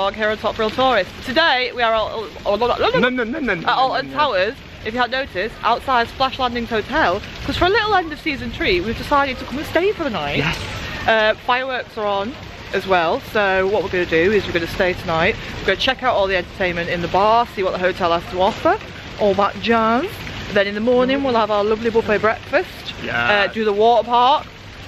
vlog here on Top Real Tourist. Today we are at Alton Towers. If you hadn't noticed, outside Splash Landings Hotel, because for a little end of season treat, we've decided to come and stay for the night. Yes. Fireworks are on as well, so what we're going to do is we're going to stay tonight. We're going to check out all the entertainment in the bar, see what the hotel has to offer, all that jazz. Then in the morning we'll have our lovely buffet breakfast. Yeah. Do the water park,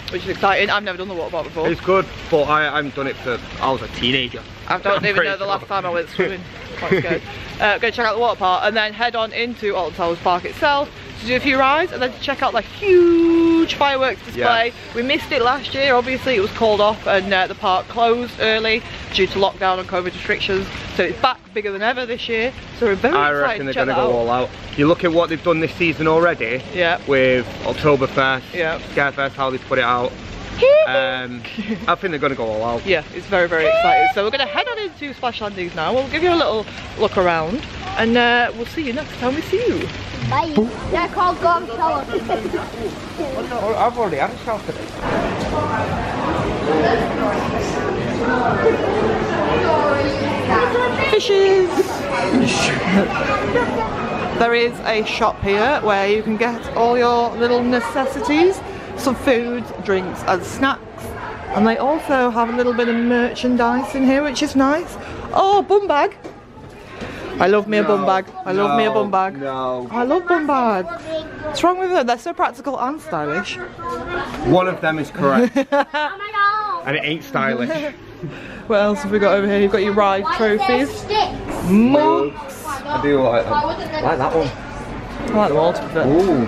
which is exciting. I've never done the water park before. It's good, but I haven't done it since I was a teenager. I don't even know the last time I went swimming. Quite scared. Go check out the water park and then head on into Alton Towers Park itself to do a few rides and then to check out the huge fireworks display. Yeah. We missed it last year, obviously it was called off and the park closed early due to lockdown and COVID restrictions. So it's back bigger than ever this year. So we're very excited. I reckon they're going to go all out. You look at what they've done this season already. Yeah. With Oktoberfest, yeah. Scarefest, how they put it out. I think they're going to go all out. Yeah, it's very, very exciting. So we're going to head on into Splash Landings now. We'll give you a little look around and we'll see you next time we see you. Bye. Yeah, Carl, go and shower. I've already had a shower today. Fishes! There is a shop here where you can get all your little necessities. Some food, drinks and snacks, and they also have a little bit of merchandise in here, which is nice. Oh, bum bag! I love me a bum bag. I love me a bum bag. No. I love bum bags. What's wrong with them? They're so practical and stylish. One of them is correct. And it ain't stylish. What else have we got over here? You've got your ride trophies. Mugs. I do like them. I like that one. I like them all, to be fair. Ooh.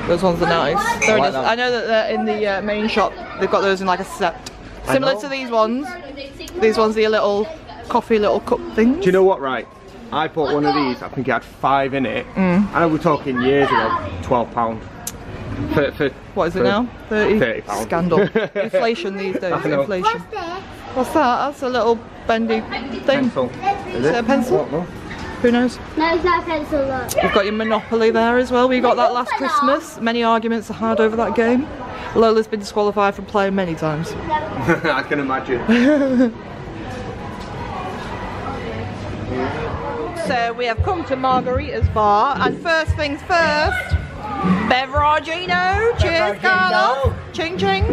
Those ones are nice. I know that they're in the main shop. They've got those in like a set. Similar to these ones. These ones are your little coffee little cup things. Do you know what, right? I bought one of these, I think it had 5 in it. I know we're talking years ago, £12. For what is it now? 30 £30. Scandal. Inflation these days, inflation. What's that? That's a little bendy thing. Pencil. Is it a pencil? Who knows? No, it's not a pencil, look. We've got your Monopoly there as well. We got that last Christmas. Many arguments are had over that game. Lola's been disqualified from playing many times. I can imagine. So we have come to Margarita's bar, and first things first, Beveragino. Cheers, Carlo. Ching ching.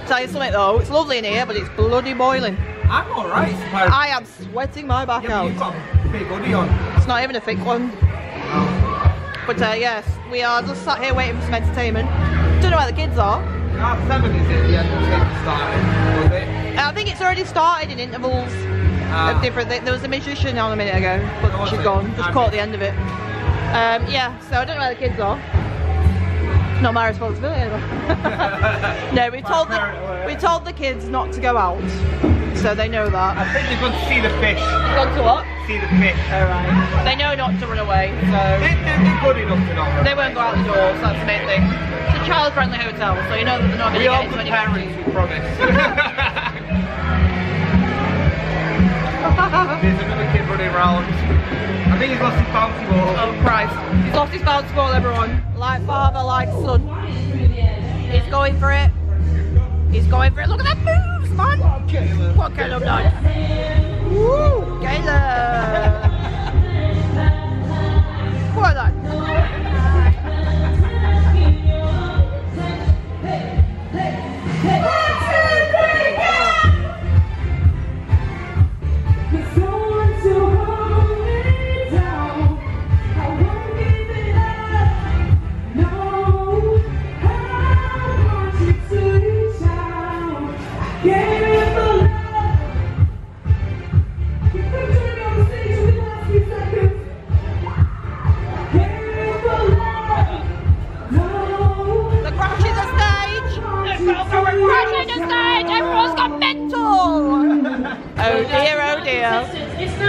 Tell you something though, it's lovely in here, but it's bloody boiling. I'm alright. I am sweating my back out. You've got a big hoodie on. It's not even a thick one. But yes, we are just sat here waiting for some entertainment. Don't know where the kids are. Half 7 is it? The end of it started, was it? I think it's already started in intervals of different things. There was a magician on a minute ago, but she's gone. Just caught the end of it. Yeah, so I don't know where the kids are. Not my responsibility either. No, we told the kids not to go out, so they know that. I think they've gone to see the fish. Gone to what? See the fish. Alright. They know not to run away, so they're good enough to not run. They won't go out the door, so that's the main thing. It's a child-friendly hotel, so you know that they're not going to get into any parents, we promise. There's another kid running around. I think he's lost his bouncy ball. Oh Christ. He's lost his bouncy ball, everyone. Like father, like son. He's going for it. He's going for it. Look at that moves, man. What Caleb done? Woo! Caleb! What that?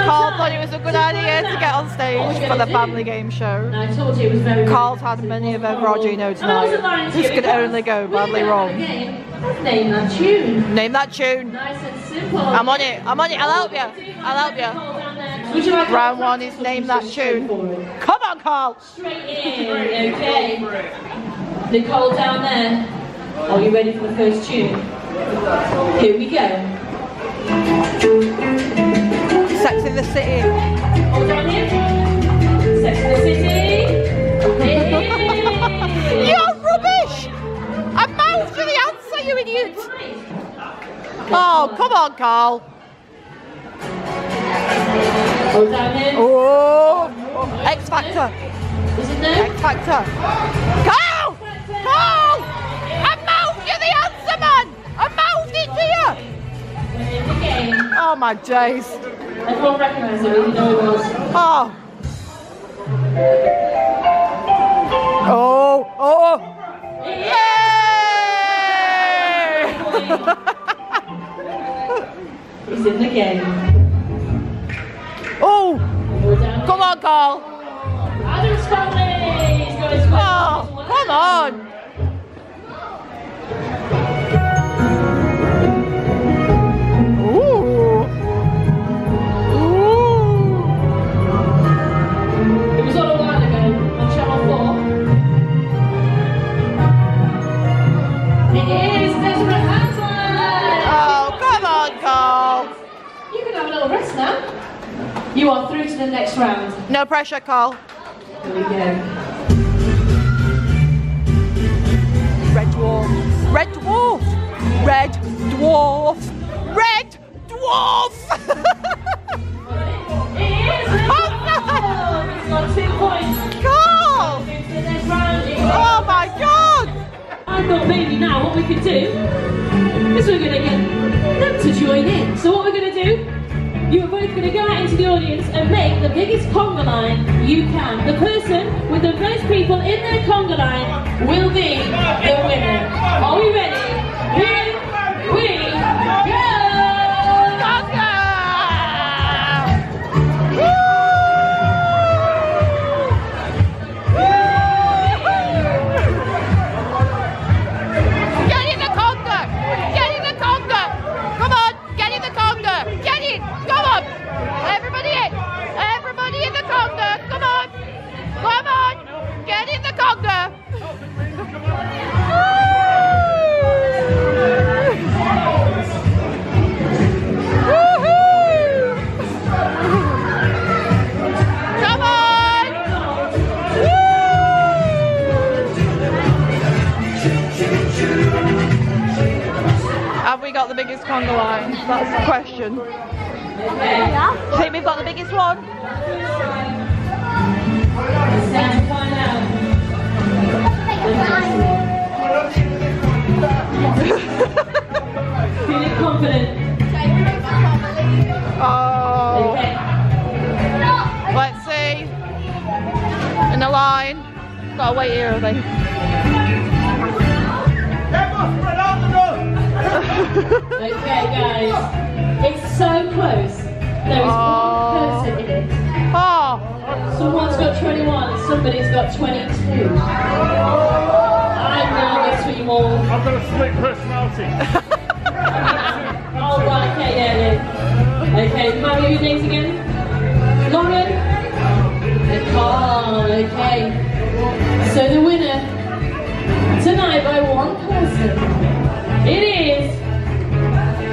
Carl thought it was a good idea to get on stage for the family game show. Carl's had many of Beveragino tonight. This could only go badly wrong. Name that tune. Name that tune. Nice and simple. I'm on it. I'm on it. I'll help you. I'll help you. Round 1 is name that tune. Come on, Carl. Straight in. Okay. Nicole down there. Are you ready for the first tune? Here we go. Sex in the City. Hold on here. Sex in the City. You're rubbish! I mouthed you the answer, you idiot! Oh, come on, Carl. Hold down here. Oh, X Factor. Isn't there? X Factor. Carl! Carl! I mouthed you the answer, man! I mouthed it to you! We're in the game. Oh my days. Everyone recognised it, we know it was. Oh. Oh, oh. Yay! He's in the game. Oh! Come on, Carl! Adam's family! He's got his Oh, come on! Ooh! It was all a while ago on Channel 4. It is Desperate Housewives! Oh, come on, Carl! You can have a little rest now. You are through to the next round. No pressure, Carl. Here we go. Red dwarf. Red dwarf. Red dwarf. Red dwarf. It is Red Dwarf! He's got 2 points. Carl. Through to the next round. Oh my God. I thought maybe now what we could do is we're going to get them to join in. So what we're going to do, you are both going to go out into the audience and make the biggest conga line you can. The person with the most people in their conga line will be the winner. Are we ready? Here we go! Conga. Get in the conga. Get in the conga. Come on, get in the conga. Get in. Come on. Everybody in. Everybody in the conga. Come on. Come on. Get in the conga. Come on. Have we got the biggest conga line? That's the question. Yeah. Think we've got the biggest one? It's time to find out. Feeling confident. Oh. Okay. Let's see. In the line. Gotta wait here, I think. Okay, guys. It's so close. There is one person in it. Oh. Someone's got 21 and somebody's got 22. I'm now between you all. I've got a split personality. Oh, right, okay, yeah. Okay, can I give your names again? Lauren? And Carl, okay. So the winner tonight by one person, it is...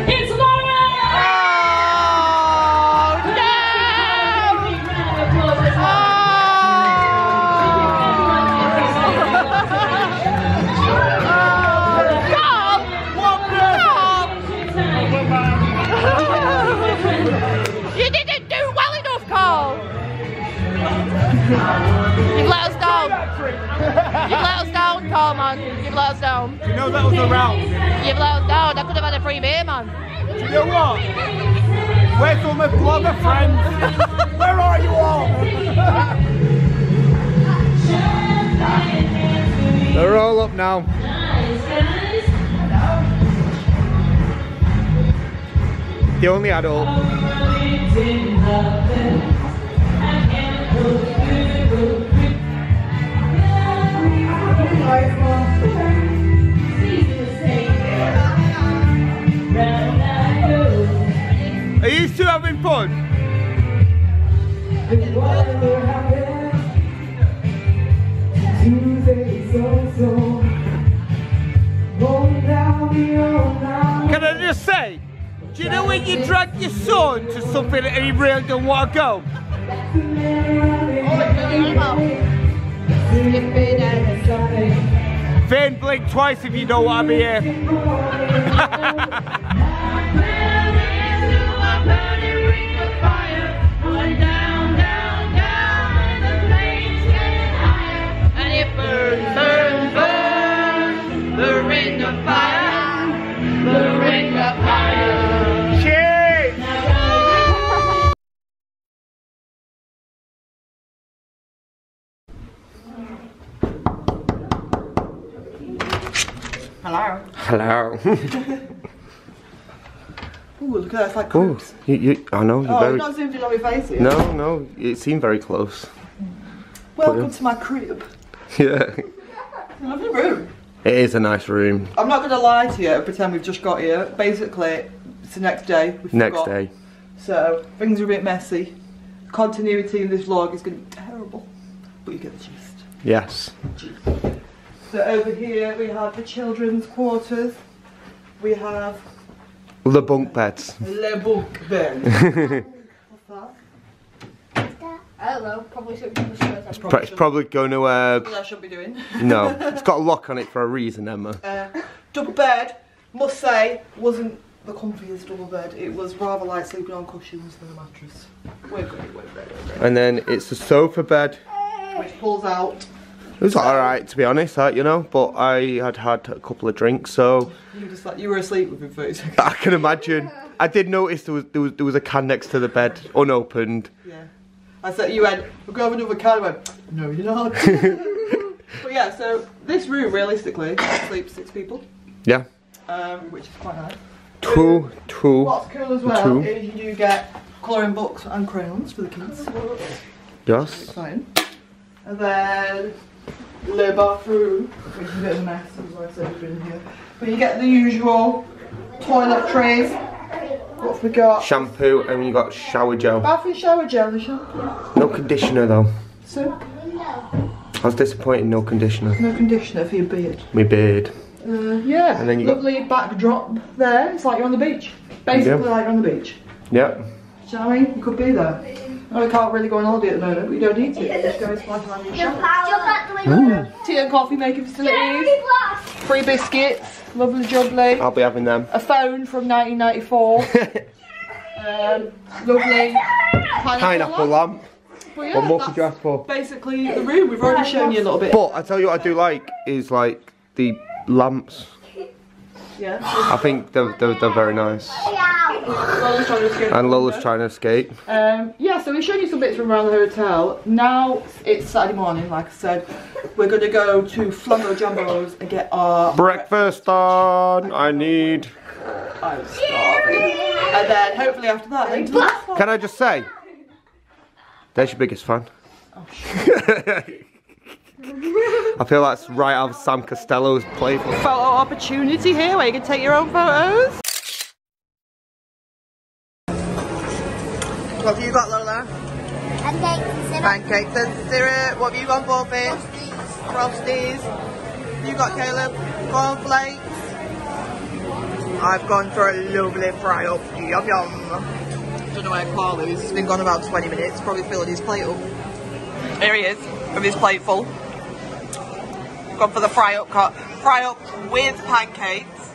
It's Lauren! Oh, no! Big round of applause as well. Carl! You didn't do well enough, Carl! You've let us down. You've let us down, Carl, man. You've let us down. You know that was a round. You've let us down. I could have had a free beer, man. Do you know what? Where's all my blogger friends? Where are you all? They're all up now. The only adult. Are you two having fun? Tuesday, so, going down. Can I just say, do you know when you drag your son to something and he really don't want to go? Vane, blink twice if you don't want to be here. Hello. Hello. Ooh, look at that, it's like crooks. I know, you're very... you've not zoomed in on my face yet. No, it seemed very close. Welcome to my crib. Yeah. It's a lovely room. It is a nice room. I'm not going to lie to you and pretend we've just got here. Basically, it's the next day. Next day. So, things are a bit messy. Continuity in this vlog is going to be terrible. But you get the gist. Yes. So over here we have the children's quarters. We have... The bunk beds. Le bunk bed. What's that? I don't know, probably something for sure. It's probably going to... What I should be doing. No, it's got a lock on it for a reason, Emma. Double bed, must say, wasn't the comfiest double bed. It was rather like sleeping on cushions than a mattress. We're great. And then it's a sofa bed. Which pulls out. It was alright, to be honest, you know, but I had a couple of drinks, so... You were asleep within 30 seconds. I can imagine. I did notice there was a can next to the bed, unopened. Yeah. I said, you went, we're going to have another can. I went, no you're not. But yeah, so this room, realistically, sleeps 6 people. Yeah. Which is quite nice. Two. What's cool as well is you do get colouring books and crayons for the kids. Yes. Exciting. And then the bathroom, which is a bit of a mess, as I said, in here. But you get the usual toiletries. What have we got? Shampoo, and you got shower gel. Bath and shower gel and shampoo. No conditioner though. Soap. I was disappointed, no conditioner. No conditioner for your beard. My beard. Yeah, and then you lovely backdrop there. It's like you're on the beach. Basically like you're on the beach. Yep. Do you know what I mean? You could be there. Oh, we can't really go on holiday at the moment, but you don't need to. You just go and splash around your shop. Tea and coffee making facilities. Free biscuits. Lovely jubbly. I'll be having them. A phone from 1994. Lovely pineapple lamp. Well, yeah, what more could you ask for? Basically the room. We've already shown you a little bit. But I tell you what I do like is like the lamps. Yeah. I think they're very nice. Lola's trying to escape. And Lola's trying to escape. Yeah, so we've shown you some bits from around the hotel. Now it's Saturday morning, like I said. We're going to go to Flambo Jumbo's and get our breakfast on. I'm starving. And then hopefully after that, then to the next one. Can I just say, there's your biggest fan. Oh, shit. I feel that's right out of Sam Costello's playful. Photo opportunity here where you can take your own photos. What have you got, Lola? Pancakes and syrup. What have you gone for, Finn? Frosties. You got, Caleb? Cornflakes. I've gone for a lovely fry up. Yum yum. Don't know where Carl is. He's been gone about 20 minutes. Probably filling his plate up. Here he is, with his plate full. Gone for the fry up with pancakes.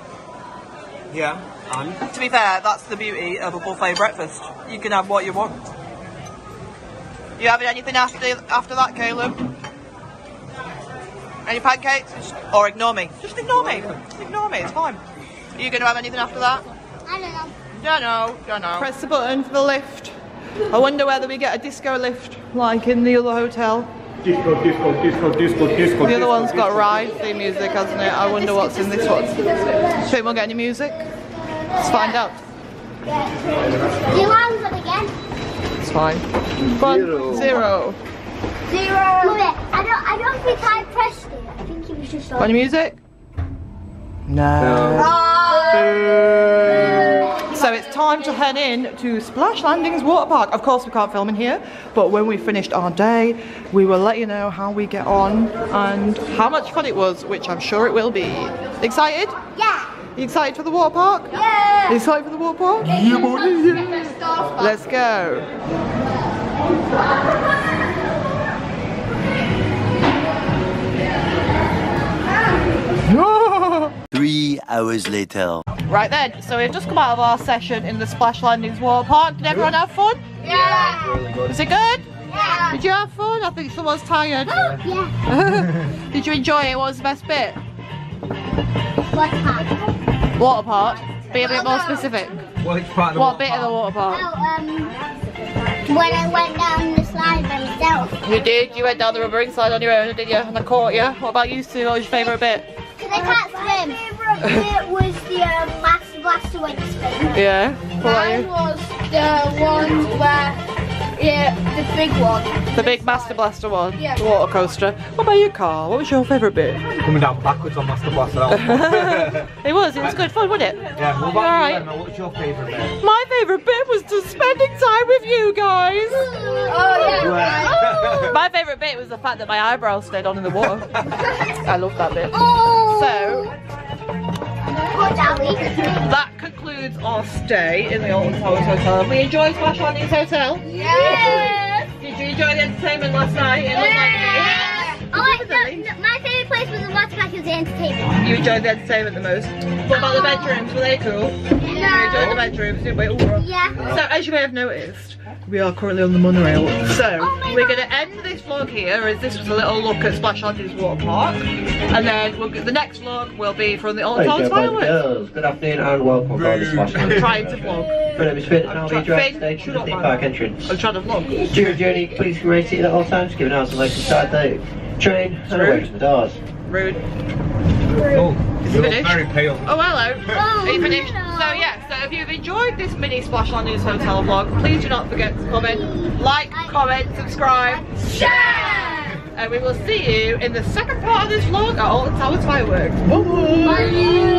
Yeah, and? To be fair, that's the beauty of a buffet breakfast. You can have what you want. You having anything after that, Caleb? Any pancakes? Or ignore me. Just ignore me. Ignore me, it's fine. Are you going to have anything after that? I don't know. Don't know. Press the button for the lift. I wonder whether we get a disco lift like in the other hotel. Disco. The other one's got ride theme music, hasn't it? I wonder what's in this one. Think we'll get any music? Let's find out. Do you want it again? It's fine. 1, 0. 0. I don't think I pressed it. I think it was just on. Any music? No. So it's time to head in to Splash Landings water park. Of course we can't film in here, but when we finished our day, we will let you know how we get on and how much fun it was, which I'm sure it will be. Excited? Yeah. You excited for the water park? Yeah. You excited for the water park? Yeah, buddy. Let's go. 3 hours later. Right then, so we've just come out of our session in the Splash Landings water park. Did everyone have fun? Yeah. Really good. Was it good? Yeah. Did you have fun? I think someone's tired. Yeah. Did you enjoy it? What was the best bit? What part? Water park. Be a bit more specific. Which part of the What water bit of the water park? Oh, when I went down the slide by myself. You did? You went down the rubbering slide on your own, didn't you? And I caught you. What about you, Sue? What was your favourite bit? Because I can't swim. My favourite bit was the Master Blaster when you swim. Yeah. What about Mine you? was the one where, yeah, the big one. The big Master Blaster one? Yeah. The water coaster. What about you, Carl? What was your favourite bit? Coming down backwards on Master Blaster. It was good fun, wasn't it? Yeah, what about Alright. you, Emma? What's your favourite bit? My favourite bit was just spending time with you guys. Oh, yeah. My favourite bit was the fact that my eyebrows stayed on in the water. I love that bit. Oh. So, Poor Dolly. that concludes our stay in the Alton Towers Hotel. We enjoyed Splash Landings Hotel. Yes. Did you enjoy the entertainment last night? It looked like it. Oh, my favourite place was the waterpark was the entertainment. You enjoyed the entertainment the most. What about the bedrooms? Were they cool? You enjoyed the bedrooms, didn't we? Ooh. Yeah. So, as you may have noticed, we are currently on the monorail. So, Oh we're going to end this vlog here, as this was a little look at Splash Landings Water Park. And then the next vlog will be from the Alton Towers Fireworks. Girls, good afternoon and welcome to the Splash I'm Landing. trying to vlog. My name is Finn and I'll be Finn, driving today to shut the up, theme man. park entrance. I'm trying to vlog. During the journey, please remain seated at all times, giving out some latest inside the train and away from the doors. Rude. Oh, Is you it look finished? very pale. Oh, hello. Are you finished? So yeah, so if you've enjoyed this mini Splash Landings Hotel vlog, please do not forget to comment, like, comment, subscribe, Share. and we will see you in the second part of this vlog at Alton Towers Fireworks. Bye. Bye.